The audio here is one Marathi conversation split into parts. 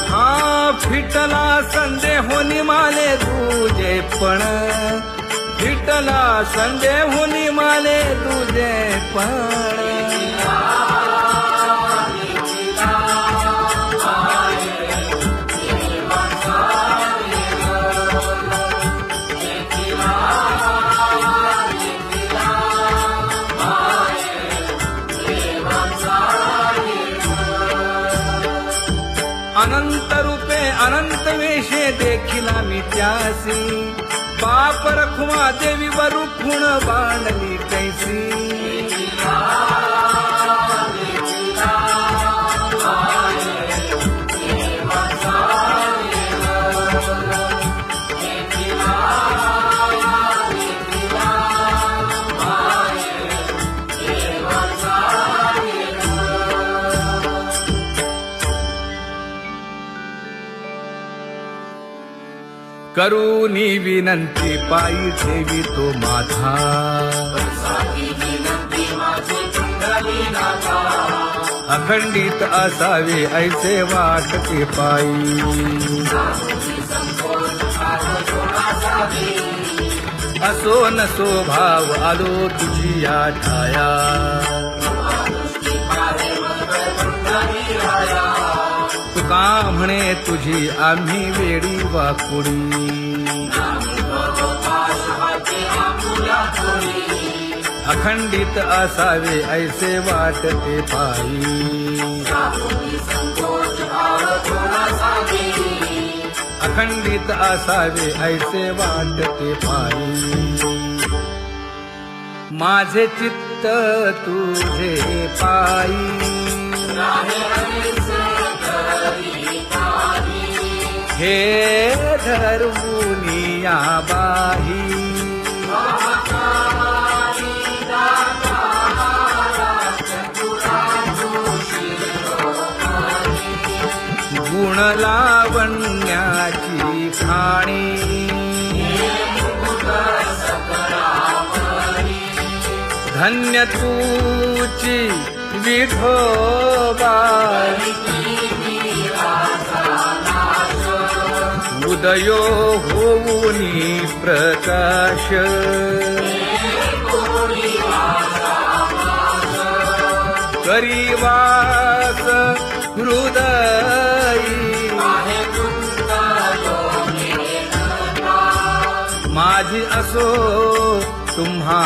हा फिटला संदेहोनी माले तुझे पण, फिटला संदेहोनी माले तुझे पण. अनंत रूपे अनंत वेशे देखिला मी त्यासी, बाप रखुमा देवी वरुखुण बांधली कैसी. करूनी विनंती पायी ठेवी तो माझा, अखंडित असावे ऐसे वाटते पायी. असो नसो भाव आलो तुझी या ठाया, तुका म्हणे तुझी आम्ही वेडी वाकुडी. अखंडित असावे ऐसे वाटते पायी, अखंडित असावे ऐसे वाटते पायी. माझे चित्त तुझे पायी, हे धर्मुनिया बाही. गुण लावण्याची खाणी, धन्य तूची विठोबाई. उदयो होऊनी प्रकाश, करीवास हृदयी. माझी असो तुम्हा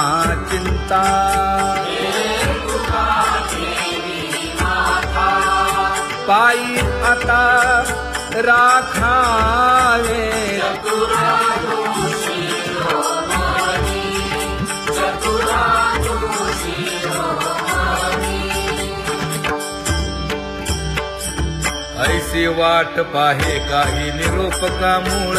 चिंता, पायी आता राखावे. ऐसी वाट पाहे काही निरोप का मूळ,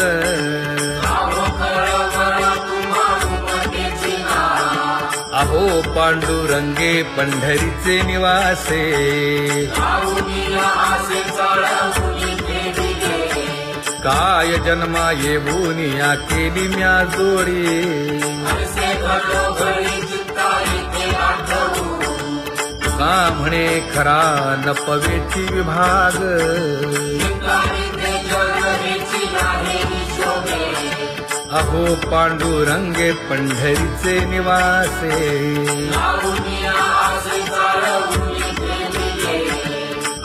अहो पांडुरंगे पंढरीचे निवासे. काय जन्मा येऊन या केली म्या जोडी, का म्हणे खरा नपवेची विभाग. अहो पांडुरंगे पंढरीचे निवासे,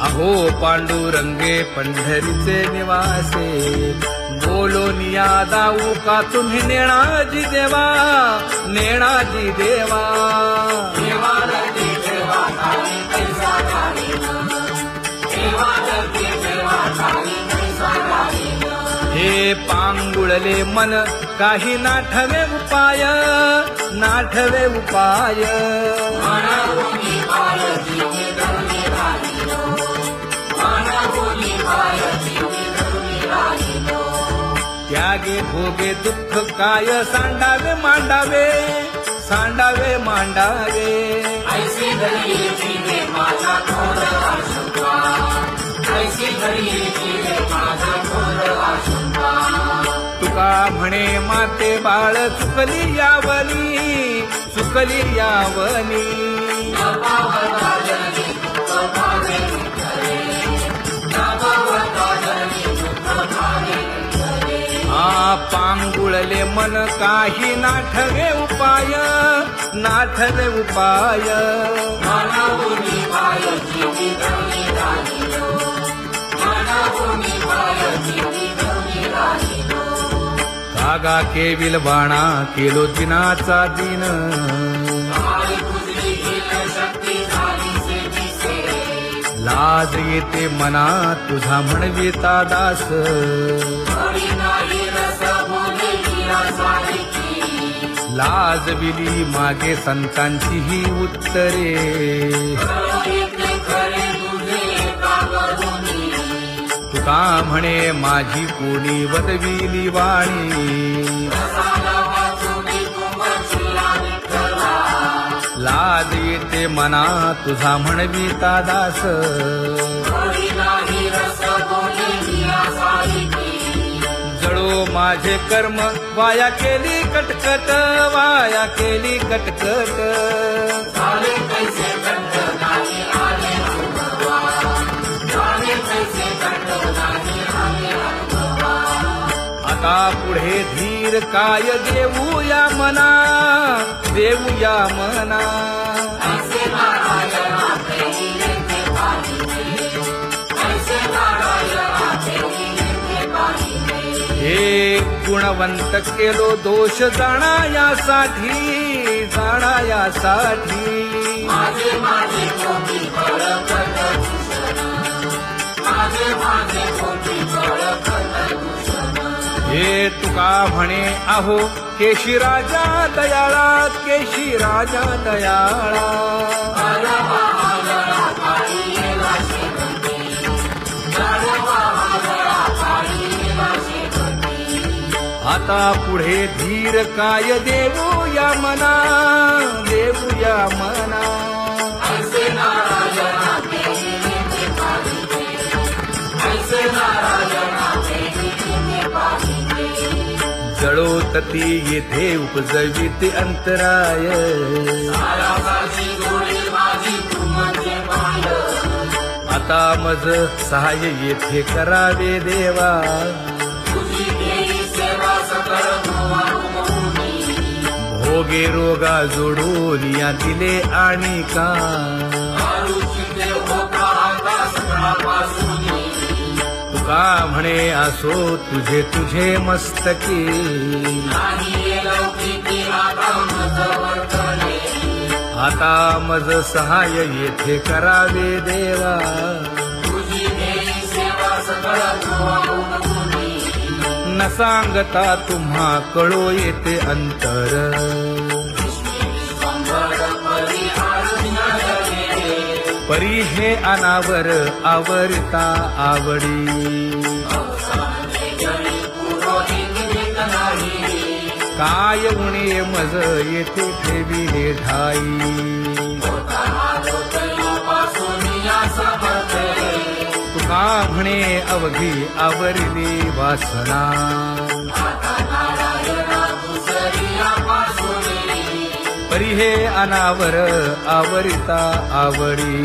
अहो पांडुरंगे पंढरीचे निवासे. बोलोनिया दाऊ का तुम्ही नेणाजी देवा, नेणाजी देवा. हे पांगुळले मन काही नाठवे उपाय, नाठवे उपाय. त्यागे भोगे दुःख काय सांडावे मांडावे, सांडावे मांडावे. ऐसी घडी जीवे माझा थोर आशंका, ऐसी घडी जीवे माझा थोर आशंका. तुका म्हणे माते बाळ चुकली यावनी, चुकली यावनी. मन काही नाठवे उपाय, नाठवे उपाय. मानवुनी पाय जीवी धवनी राहिलो, मानवुनी पाय जीवी धवनी राहिलो. कागा केविल बाणा केलो दिनाचा दिन, आई तुझी गेल शक्ती झाली दिसे. लाज येते मना तुझा म्हणविता दास. थोडी नाही रस बोले मीरा सारखी, लाजविली मागे संतांची ही उत्तरे. येते खरे तुझे कागदोनी, तुका म्हणे माझी कोणी वदविली वाणी. रसाला वाचुनी कुंभचिया विठ्ठला. लाज येते मना तुझा म्हणविता दास. थोडी नाही रस बोले मीरा सारखी, जळो माझे कर्म वाया केली कटकट, वाया केली कटकट. झाले कैसे दंड नाही आले अनुभवा, झाले कैसे दंड नाही आले अनुभवा. आता पुढे धीर काय देऊया मना, देऊया मना. ऐसे नारायणा प्रेमीने ते पाहिले, ऐसे नारायणा प्रेमीने ते पाहिले. हे गुणवंत केलो दोष जाणायासाठी, जाणायासाठी. माझे माझे कोटी बळकट दूषण, माझे माझे कोटी बळकट दूषण. हे तुका म्हणे आहो केशी राजा दयाळा, केशी राजा दयाळा. गाढवा आगळा पाळीला शेवटी, गाढवा आगळा पाळीला शेवटी. आता पुढे धीर काय देऊया मना, देऊया मना. ऐसे नारायणा प्रेमीने ते पाहिले, ऐसे नारायणा प्रेमीने ते पाहिले. जळोतती येथे उपजविते अंतराय. सारासाची जोडी माझी तू म्हणजे माय. आता मज सहाय्य येथे करावे देवा. तुझी देई सेवा सकळ भोवानुमोनी, भोगे रोगा जोडून या दिले आणि का. आरुची देव होता आता सकाळपासूनी. तुका म्हणे असो तुझे तुझे मस्तकी. नाही ये लौकिकी आता मज वर्तने. आता मज सहाय्य येथे करावे देवा. तुझी देई सेवा सकळ भोवानुमोनी. न सांगता तुम्हा कळो येते अंतर. परी आरुण्यले, परी हे अनावर आवरता आवडी. अवसाने जळी पुरोहित देत नाही. काय उणे मज येथे ठेविले ठाई. तुका म्हणे अवघी आवरली वासना. परी हे अनावर आवरिता आवडी.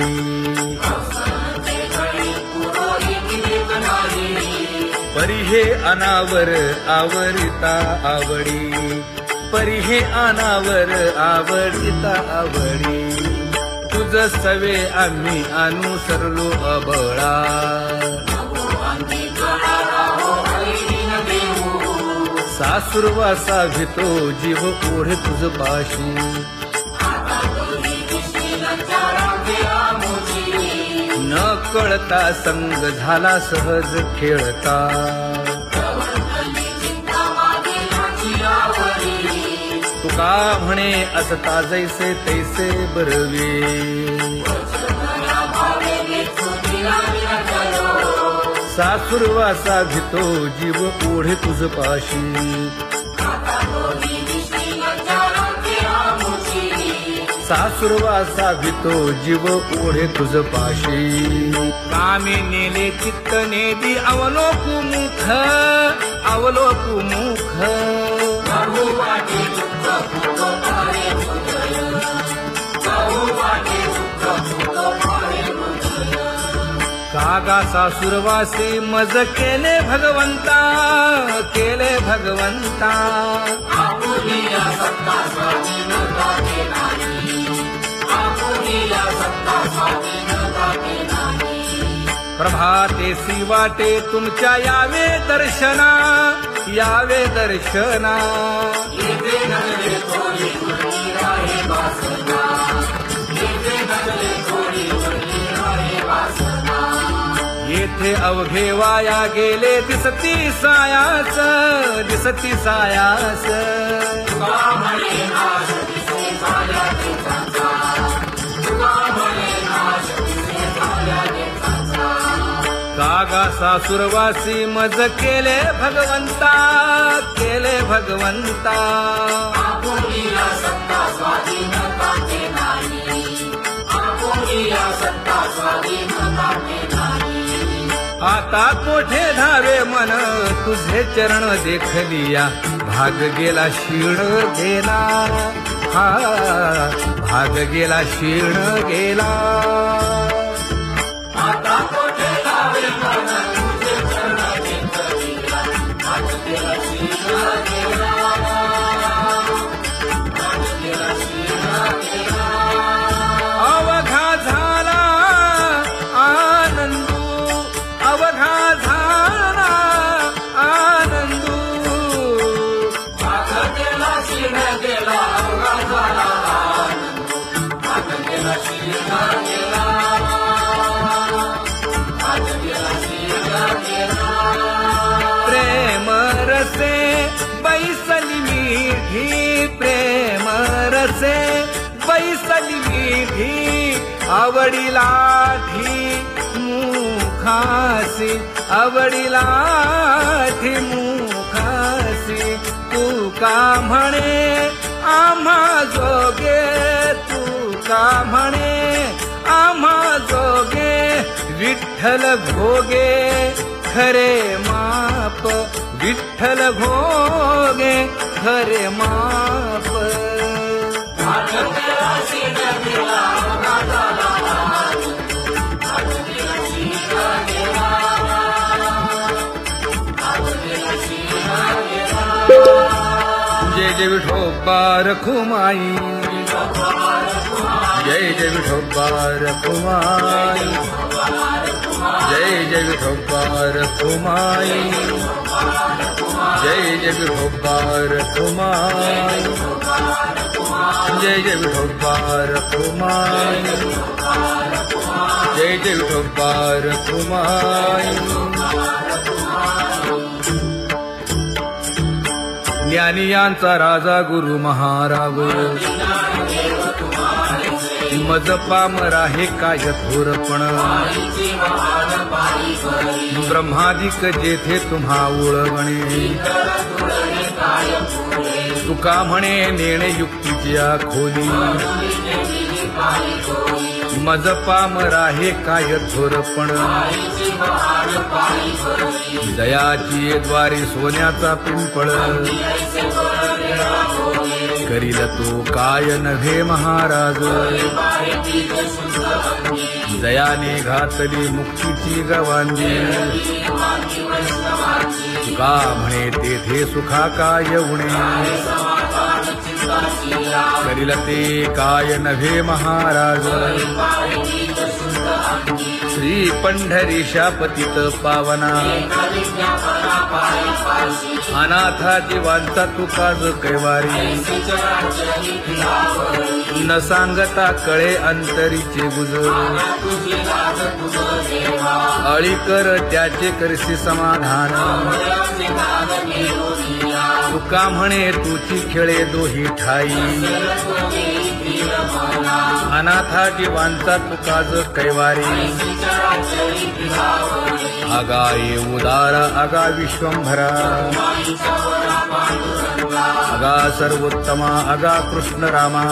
परी हे अनावर आवरिता आवडी. परी हे अनावर आवडिता आवडी. तुझ सवे आम्ही अनुसरलो अबळा. सासुरवासा भितो जीव ओढे तुझ पाशी. न कळता संग झाला सहज खेळता. तुका म्हणे असता जैसे तैसे बरवे. सासुरवासा भितो जीव ओढे तुझ पाशी. सासुरवासा भितो जीव ओढे तुझ पाशी. कामी नेले चित्त नेदी अवलोकु मुख, अवलोकु मुख. कागा सासुरवासी मज केले भगवंता, केले भगवंता. आपुलिया सत्ता स्वाधीनता के नाही, आपुलिया सत्ता स्वाधीनता के नाही. प्रभातेसी वाटे तुमच्या यावे दर्शना, यावे दर्शना. येथे नगरे थोडी उरली आहे वासना, येथे नगरे थोडी उरली आहे वासना. येथे अवघे वाया गेले दिसती सायास, दिसती सायास. तुका म्हणे नाश दिसे झाल्या देशाचा, तुका म्हणे नाश दिसे झाल्या देशाचा. कागा सासुरवासी मज केले भगवंता, केले भगवंता. आपुलिया सत्ता स्वाधीनता के नाही, आपुलिया सत्ता स्वाधीनता के नाही. आता कोठे धावे मन तुझे चरण देखलिया, भाग गेला क्षीण गेला, हा भाग गेला क्षीण गेला. आता कोठे लावे मन तुझे चरण देखलिया, भाग गेला क्षीण गेला, भाग गेला क्षीण गेला. अवघा झाला आनंदू, अवघा झाला आनंदू. भाग गेला क्षीण गेला, अवघा झाला आनंद. भाग गेला क्षीण गेला, भाग गेला क्षीण गेला. प्रेम रसे बैसली मीठी, प्रेम रसे बैसली मीठी. आवडीलाठी मुखासी, आवडीलाठी मुखासी. तू का म्हणे आम्हा जोगे, तू का म्हणे आम्हा जोगे. विठ्ठल भोगे खरे माप, विठ्ठल भोगे खरे माप. भाग गेला क्षीण गेला, अवघा झाला आनंद. भाग गेला क्षीण गेला, भाग गेला क्षीण गेला. जय जय विठोबा रखुमाई, जय जय विठोबा रखुमाई, जय जय विठोबा रखुमाई, जय जय विठोबा रखुमाई, जय जय विठोबा रखुमाई, जय जय विठोबा रखुमाई. ज्ञानियांचा राजा गुरु महाराज, मज पामरा हे काय थोरपण. ब्रह्मादिक जेथे तुम्हा उळवणे, तुका म्हणे नेणे युक्तीची खोली. मज पामरा हे काय थोरपण. दयाची द्वारी सोन्याचा पिंपळ, करील तो काय नव्हे महाराज. दयाने घातली मुक्तीची गवांडी, तुका म्हणे तेथे सुखा काय उणे. करील ते काय नव्हे महाराज. श्री पंढरीशा पतित पावना, अनाथा जीवांचा तुकाज कैवारी. न सांगता कळे अंतरीचे गुज, अळी कर त्याचे करशी समाधान. तुका म्हणे तुची खेळे दोही ठाई, अनाथा जीवांचा तुकाज कैवारी. आगा ये उदारा आगा विश्वंभरा, आगा सर्वोत्तमा आगा कृष्ण रामा.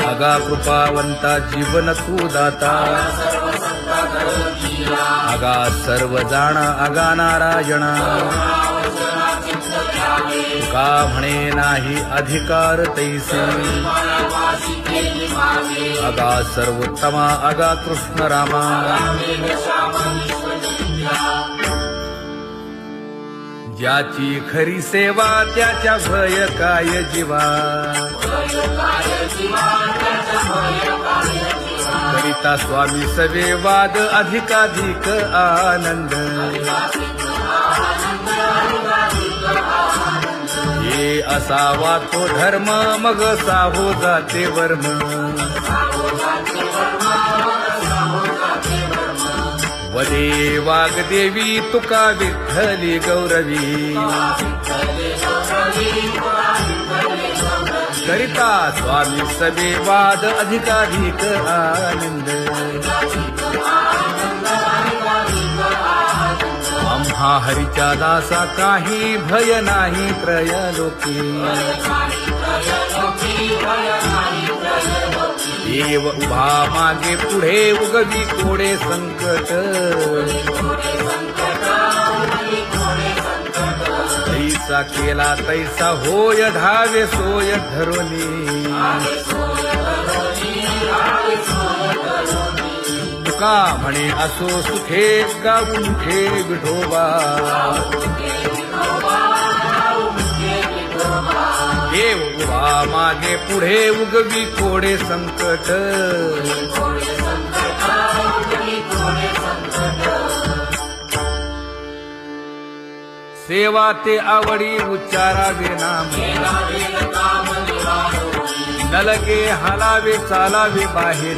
आगा कृपावंता जीवन तू दाता, आगा सर्व जाणा आगा नारायणा. का म्हणे नाही अधिकार तैसे, अगा सर्वोत्तमा अगा कृष्ण रामा ज्याची खरी सेवा त्याच्या भय काय जीवा करिता स्वामी सवे वाद अधिकाधिक आनंद हे असावा तो धर्म मग साहो जाते वर्म वदे वाग्देवी तुका विठ्ठली गौरवी करिता स्वामी सवे वाद अधिकाधिक आनंद आम्हा हरीच्या दासा काही भय नाही त्रयलोकी देव उभा मागे पुढे उगवी कोडे संकट तैसा केला तैसा होय धावे सोय धरोनी तुका म्हणे असो सुखे गाऊन खे विठोबा देव उभा मागे पुढे उगवी कोडे संकट सेवा ते आवडी उच्चारावे नाम नलगे हालावे चालावे बाहेर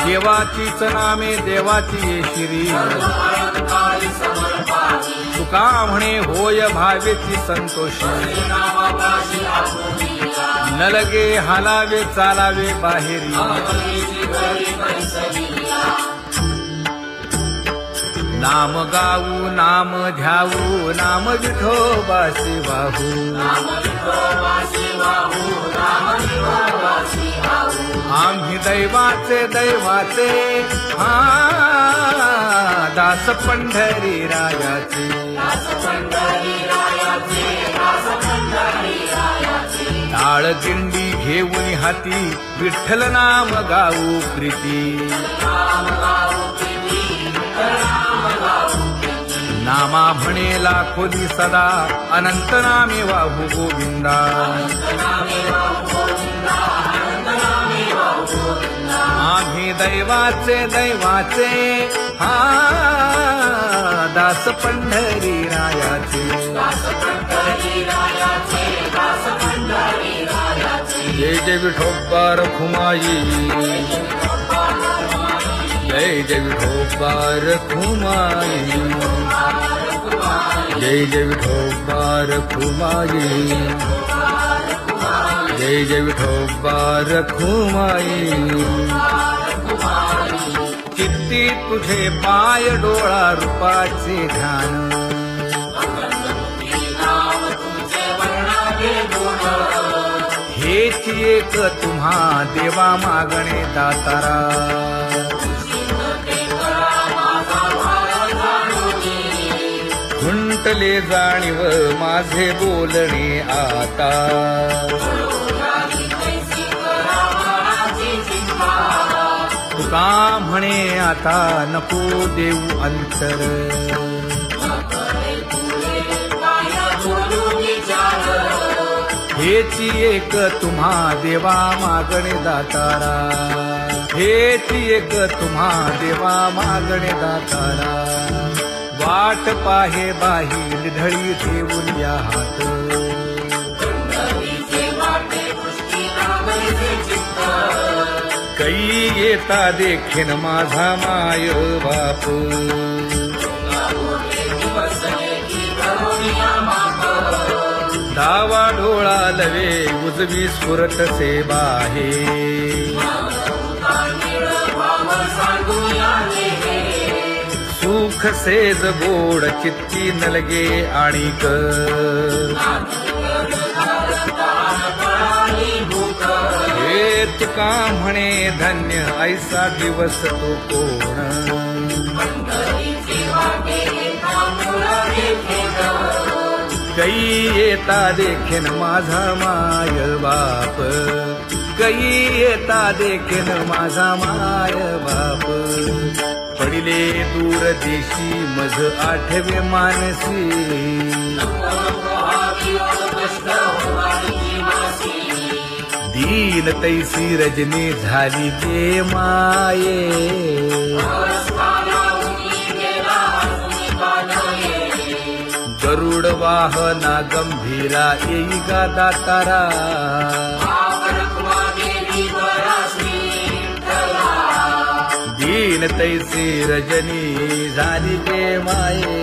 देवाचीच नामे देवाची येशिरी तुका म्हणे होय भावेची संतोषी नलगे हालावे चालावे बाहेरी नाम गाऊ नाम ध्याऊ नाम विठोबासी वाहू आम्ही दैवाचे दैवाचे हा दास पंढरी रायाचे टाळ दिंडी घेऊन हाती विठ्ठल नाम गाऊ प्रीती नामा म्हणे लाखोली सदा अनंत नामे वाहू गोविंदा आम्ही दैवाचे दैवाचे हा दास पंढरी रायाचे जय जय विठोबा रखुमाई जय जय विठोबा रखुमाई जय जय विठोबा रखुमाई जय जय विठोबा रखुमाई चित्ती तुझे पाय डोळा रूपाचे ध्यान हेच एक तुम्हा देवा मागणे दातारा खुंटले जाणीव माझे बोलणे आता तुका म्हणे आता नको देऊ अंतर हेची एक तुम्हा देवा मागणे दातारा हेची एक तुम्हा देवा मागणे दातारा वाट पाहे बाही ढळी ठेवून या हात कै येता देखीन माझा माय बाप डावा डोळा लवे उजवी स्फुरत से बाहे सुख सेज गोड चित्ती नलगे आणिक हे तुका म्हणे धन्य ऐसा दिवस तो कोण कै येता देखीन माझा माय बाप कई येता देखील माझा माय बाप पडिले दूर देशी मज आठवे मानसी दीन तैसी रजनी झाली गे माये गरुड वाहना गंभीरा येई गा दातारा दीन तैसी रजनी झाली गे माये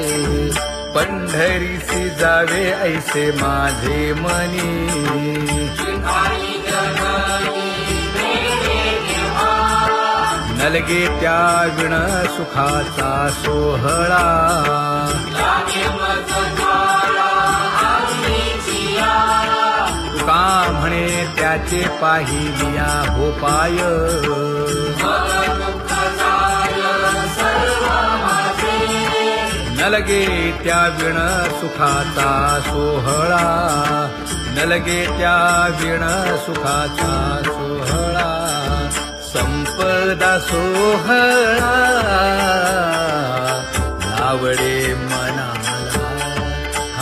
पंढरीसी जावे ऐसे माझे मनी नलगे त्या विण सुखाचा सोहळा तुका म्हणे त्याचे पाहिलिया हो पाय नलगे त्या विण सुखाचा सोहळा नलगे त्या विण सुखाचा सोहळा संपदा सोहळा आवडे मनाला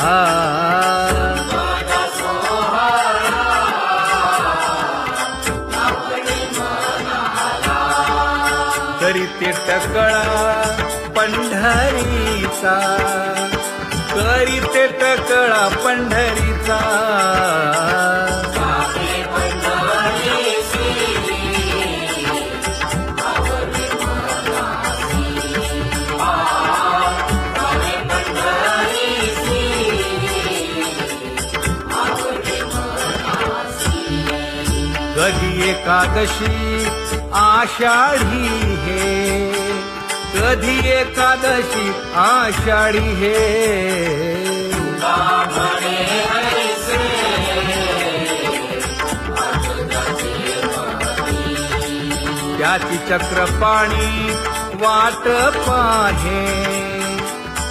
हा करीते टकळा पंढरीचा करीते टकळा पंढरीचा कधी एकादशी आषाढी हे कधी एकादशी आषाढी हे त्याची चक्रपाणी वाट पाहे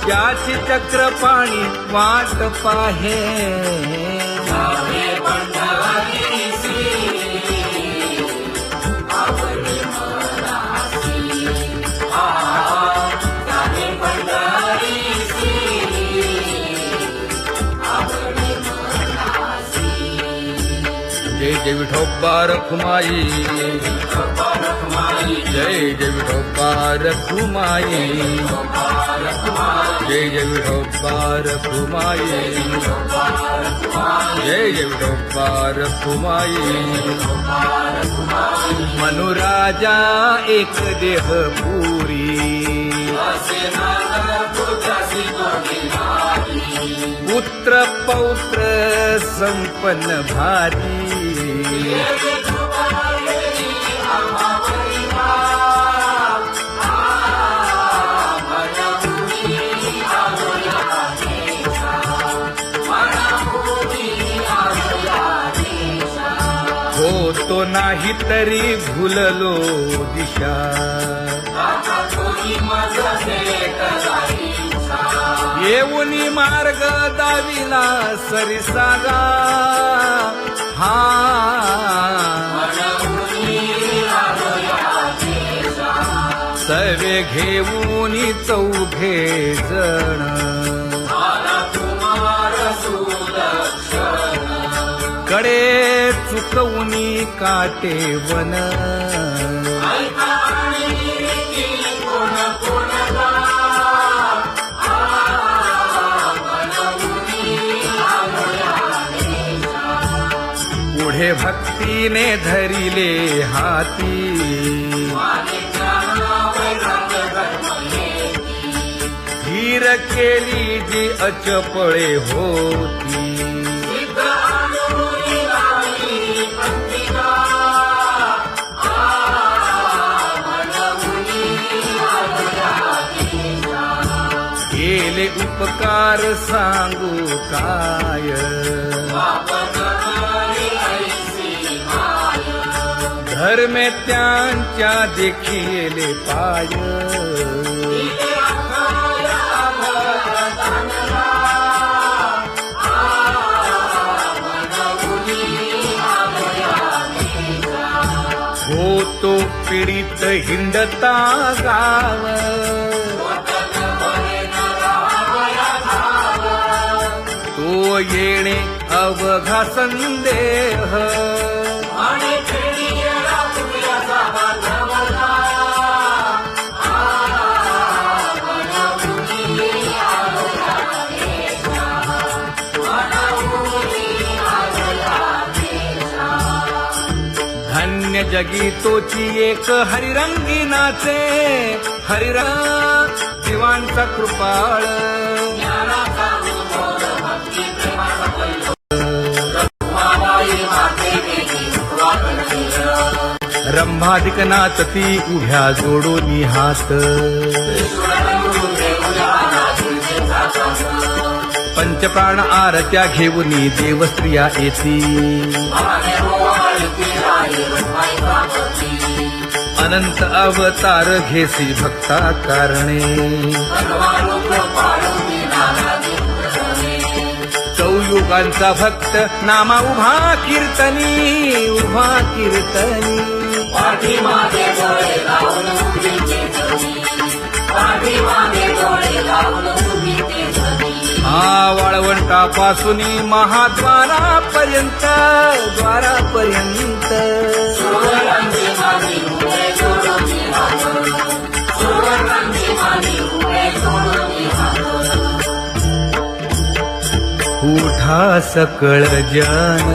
त्याची चक्रपाणी वाट पाहे जय जय विठोबा रखुमाई जय जय विठोबा रखुमाई जय जय विठोबा रखुमाई जय जय विठोबा रखुमाई मनुराजा एक देह पुरी पुत्र पौत्र संपन्न भारी होतो नाही तरी भुललो दिशा येऊनी मार्ग दाविला सरिसागा हा सर्वे घेऊनी चौघे जण कडे चुकवूनी काटे वन पुढे भक्तीने धरिले हाती धीर केली जी अचपळे होती केले उपकार सांगू काय धर्मे त्यांच्या देखिले पाय होतो पीडित हिंडता गाव तो येणे अवघा संदेह आणि खेळीला तुझ्याचा बांधवला धन्य जगी तोची एक हरिरंगी नाचे हरिरंग जीवांचा कृपाळ ज्ञानाचा उद्भव भक्ती प्रेमाचा पैलू रखुमाबाई माते देवी स्वातंत्र्य रंभाधिक नाचती उभ्या जोडोनी हात पंचप्राण आरत्या घेऊनी देवस्त्रिया येती अनंत अवतार घेसी भक्ता कारणे चौयुगांचा भक्त नामा उभा कीर्तनी उभा कीर्तनी पाठीमागे डोळे लावून उभीचे जमी पाठीमागे डोळे लावून उभीचे जमी हा वाळवंटापासूनी महाद्वारापर्यंत द्वारापर्यंत सुवर्णांची मानी उभे जोडून हात सुवर्णांची मानी उभे जोडून हात उठा सकळ जन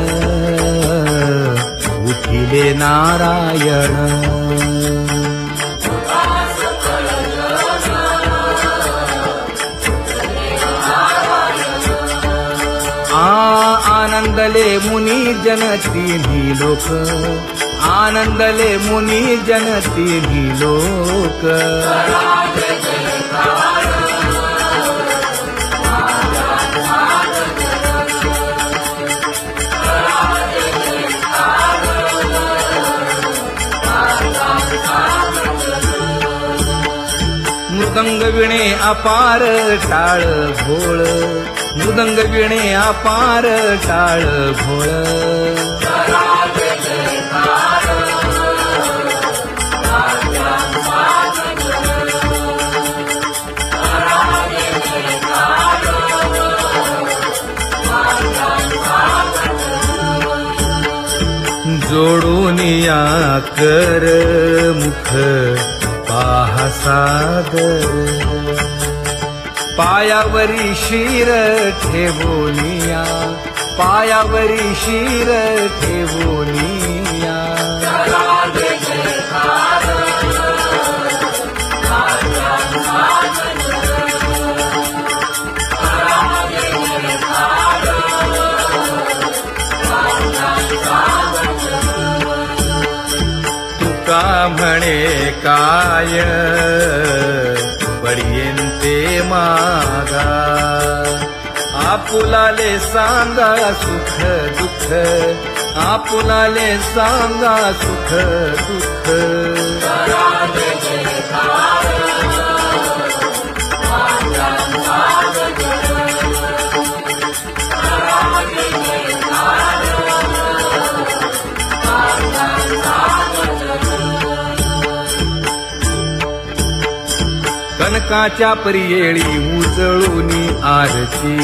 उठिले नारायण आनंदले मुनी जन तिन्ही लोक आनंदले मुनी जन तिन्ही लोक मृदंग विणे अपार टाळ भोळ मृदंग विणे अपार टाळ भोळ जोडून या कर मुख पाहा सादर पायावरी शिर ठेवोनिया पायावरी शिर ठेवोनिया तुका म्हणे काय बडियेंते मागा आपुलाले सांगा सुख दुःख आपुलाले सांगा सुख दुःख कनकाच्या परियेळी उजळूनी आरती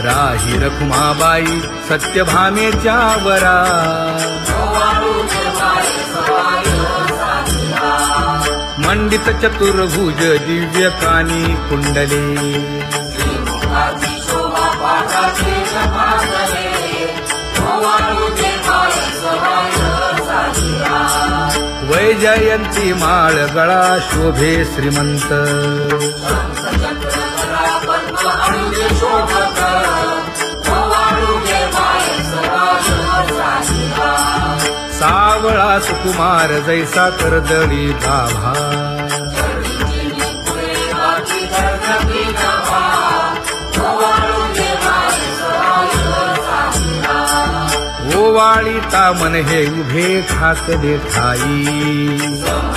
राही रखुमाबाई सत्यभामेच्या वरा मंडित चतुर्भुज दिव्य कानी कुंडले वैजयंती माळ गळा शोभे श्रीमंत सावळा सुकुमार जैसा कर्दळी गाभा ओवाळीता मन हे उभे ठाकले ठाई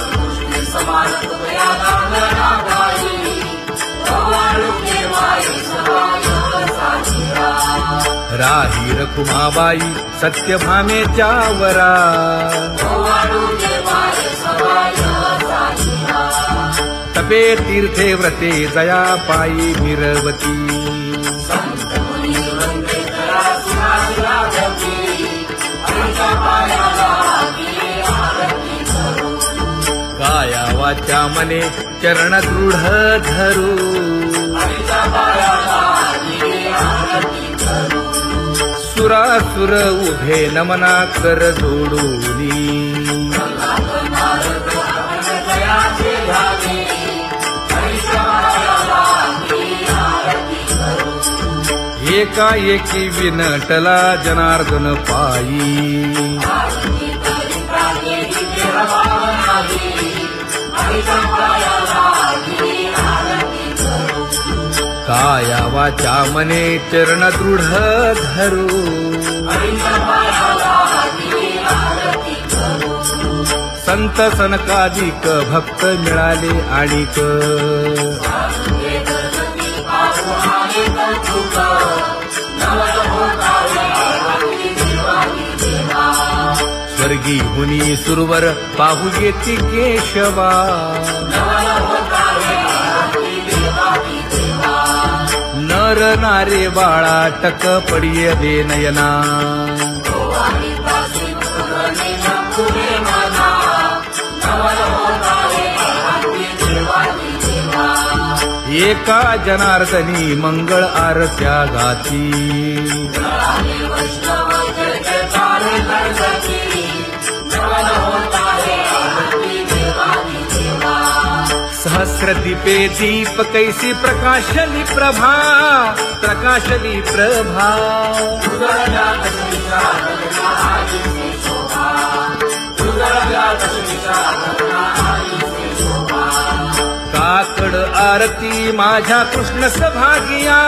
राही रखुमाबाई सत्यभामेच्या वरा तपे तीर्थे व्रते जया पायी मिरवती काया वाचा मने चरण दृढ धरू सुरासुर उभे नमना कर जोडूनी एकाएकी विनटला जनार्दन पायी काया वाचा मने चरण दृढ धरू संत सनकादिक भक्त मिळाले आणिक स्वर्गी मुनी सुरवर पाहू येती केशवा नर नारे बाळा टक पडिये दे नयना एका जनार्दनी मंगळ आरत्या गाती सहस्र दीपे दीप कैसी प्रकाशली प्रभा प्रकाशली प्रभा काकड आरती माझ्या कृष्ण सभागिया